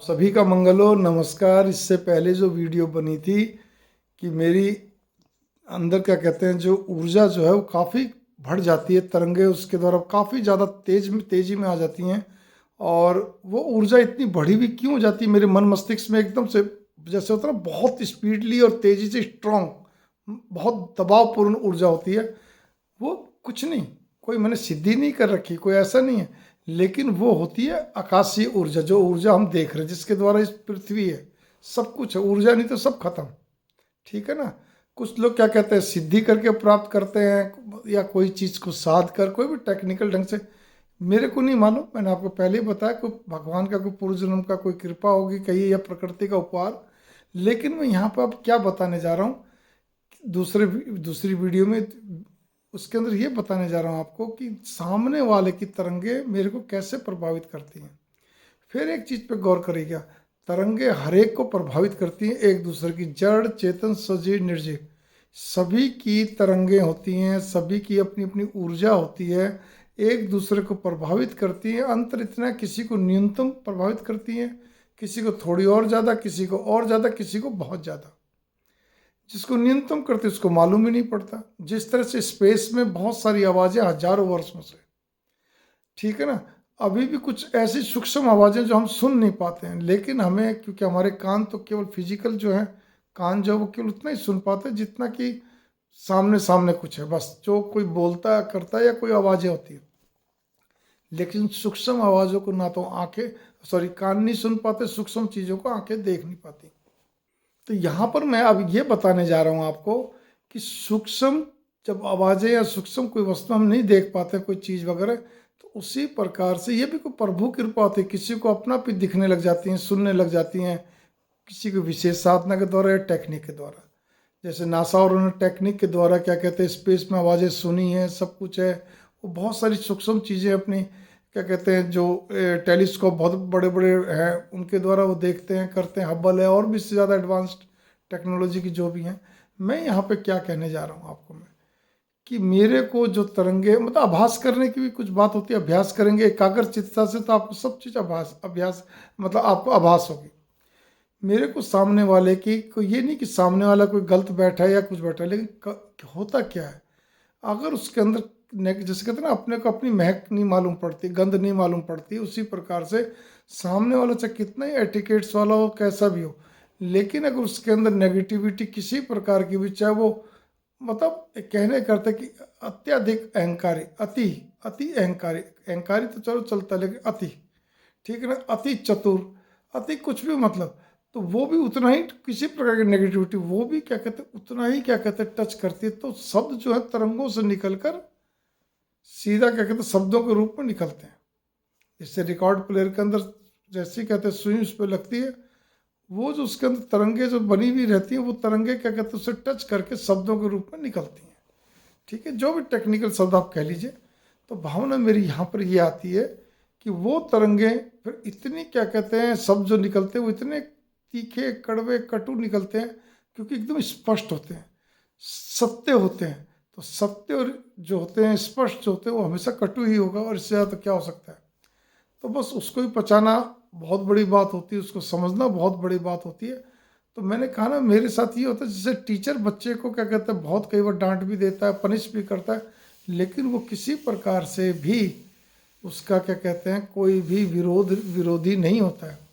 सभी का मंगल हो। नमस्कार। इससे पहले जो वीडियो बनी थी कि मेरी अंदर क्या कहते हैं जो ऊर्जा जो है वो काफ़ी बढ़ जाती है, तरंगे उसके द्वारा काफ़ी ज़्यादा तेजी में आ जाती हैं। और वो ऊर्जा इतनी बढ़ी हुई क्यों हो जाती है मेरे मन मस्तिष्क में, एकदम से जैसे होता है ना, बहुत स्पीडली और तेज़ी से स्ट्रॉन्ग, बहुत दबावपूर्ण ऊर्जा होती है। वो कुछ नहीं, कोई मैंने सिद्धि नहीं कर रखी, कोई ऐसा नहीं है, लेकिन वो होती है आकाशीय ऊर्जा, जो ऊर्जा हम देख रहे हैं, जिसके द्वारा इस पृथ्वी है, सब कुछ है। ऊर्जा नहीं तो सब खत्म। ठीक है ना। कुछ लोग क्या कहते हैं, सिद्धि करके प्राप्त करते हैं या कोई चीज़ को साध कर, कोई भी टेक्निकल ढंग से। मेरे को नहीं मालूम, मैंने आपको पहले ही बताया, कोई भगवान का कोई पूर्व जन्म का कोई कृपा होगी कहीं, या प्रकृति का उपहार। लेकिन मैं यहाँ पर अब क्या बताने जा रहा हूँ, दूसरी वीडियो में उसके अंदर ये बताने जा रहा हूँ आपको कि सामने वाले की तरंगे मेरे को कैसे प्रभावित करती हैं। फिर एक चीज़ पे गौर करिएगा, तरंगे हर एक को प्रभावित करती हैं, एक दूसरे की, जड़ चेतन सजीव निर्जीव सभी की तरंगे होती हैं, सभी की अपनी अपनी ऊर्जा होती है, एक दूसरे को प्रभावित करती हैं। अंतर इतना है, किसी को न्यूनतम प्रभावित करती हैं, किसी को थोड़ी और ज़्यादा, किसी को और ज़्यादा, किसी को बहुत ज़्यादा। जिसको न्यूनतम करते उसको मालूम ही नहीं पड़ता। जिस तरह से स्पेस में बहुत सारी आवाज़ें हजारों वर्षों से, ठीक है ना, अभी भी कुछ ऐसी सूक्ष्म आवाज़ें जो हम सुन नहीं पाते हैं, लेकिन हमें, क्योंकि हमारे कान तो केवल फिजिकल जो है, कान जो है वो केवल उतना ही सुन पाते हैं जितना कि सामने सामने कुछ है, बस जो कोई बोलता करता है या कोई आवाज़ें होती है। लेकिन सूक्ष्म आवाज़ों को ना तो कान नहीं सुन पाते, सूक्ष्म चीज़ों को आंखें देख नहीं पाती। तो यहाँ पर मैं अब ये बताने जा रहा हूँ आपको कि सूक्ष्म जब आवाज़ें या सूक्ष्म कोई वस्तु हम नहीं देख पाते, कोई चीज़ वगैरह, तो उसी प्रकार से ये भी कोई प्रभु कृपा होती है। किसी को अपना भी दिखने लग जाती हैं, सुनने लग जाती हैं, किसी को विशेष साधना के द्वारा या टेक्निक के द्वारा। जैसे नासा और उन्होंने टेक्निक के द्वारा क्या कहते हैं स्पेस में आवाज़ें सुनी हैं, सब कुछ है। वो बहुत सारी सूक्ष्म चीज़ें अपनी क्या कहते हैं जो टेलीस्कोप बहुत बड़े बड़े हैं उनके द्वारा वो देखते हैं, करते हैं। हब्बल है और भी इससे ज़्यादा एडवांस्ड टेक्नोलॉजी की जो भी हैं। मैं यहाँ पे क्या कहने जा रहा हूँ आपको, मैं कि मेरे को जो तरंगे, मतलब आभास करने की भी कुछ बात होती है। अभ्यास करेंगे एकाग्रचित्तता से तो आपको सब चीज़ अभ्यास मतलब आपको आभास होगी। मेरे को सामने वाले की कोई ये नहीं कि सामने वाला कोई गलत बैठा है या कुछ बैठा है, लेकिन होता क्या है, अगर उसके अंदर जैसे कहते हैं ना, अपने को अपनी महक नहीं मालूम पड़ती, गंध नहीं मालूम पड़ती, उसी प्रकार से सामने वाला चाहे कितना ही एटिकेट्स वाला हो, कैसा भी हो, लेकिन अगर उसके अंदर नेगेटिविटी किसी प्रकार की भी, चाहे वो मतलब एक कहने करते कि अत्यधिक अहंकारी, अति अति अहंकारी, अहंकारी तो चलो चलता है, लेकिन अति, ठीक है ना, अति चतुर, अति कुछ भी, मतलब तो वो भी उतना ही, किसी प्रकार की नेगेटिविटी वो भी क्या कहते हैं उतना ही क्या कहते हैं टच करती है। तो शब्द जो है तरंगों से निकलकर सीधा क्या कहते हैं शब्दों के रूप में निकलते हैं। इससे रिकॉर्ड प्लेयर के अंदर जैसे कहते हैं सुई उस पर लगती है, वो जो उसके अंदर तरंगे जो बनी हुई रहती हैं, वो तरंगे क्या कहते हैं उससे टच करके शब्दों के रूप में निकलती हैं। ठीक है, जो भी टेक्निकल शब्द आप कह लीजिए। तो भावना मेरी यहाँ पर ये आती है कि वो तरंगे फिर इतनी क्या कहते हैं शब्द जो निकलते हैं वो इतने तीखे, कड़वे, कटु निकलते हैं, क्योंकि एकदम स्पष्ट होते हैं, सत्य होते हैं। तो सत्य और जो होते हैं, स्पष्ट जो होते हैं, वो हमेशा कटु ही होगा, और इससे ज़्यादा तो क्या हो सकता है। तो बस उसको ही पचाना बहुत बड़ी बात होती है, उसको समझना बहुत बड़ी बात होती है। तो मैंने कहा ना, मेरे साथ ये होता है जैसे टीचर बच्चे को क्या कहते हैं बहुत कई बार डांट भी देता है, पनिश भी करता है, लेकिन वो किसी प्रकार से भी उसका क्या कहते हैं कोई भी विरोधी नहीं होता है।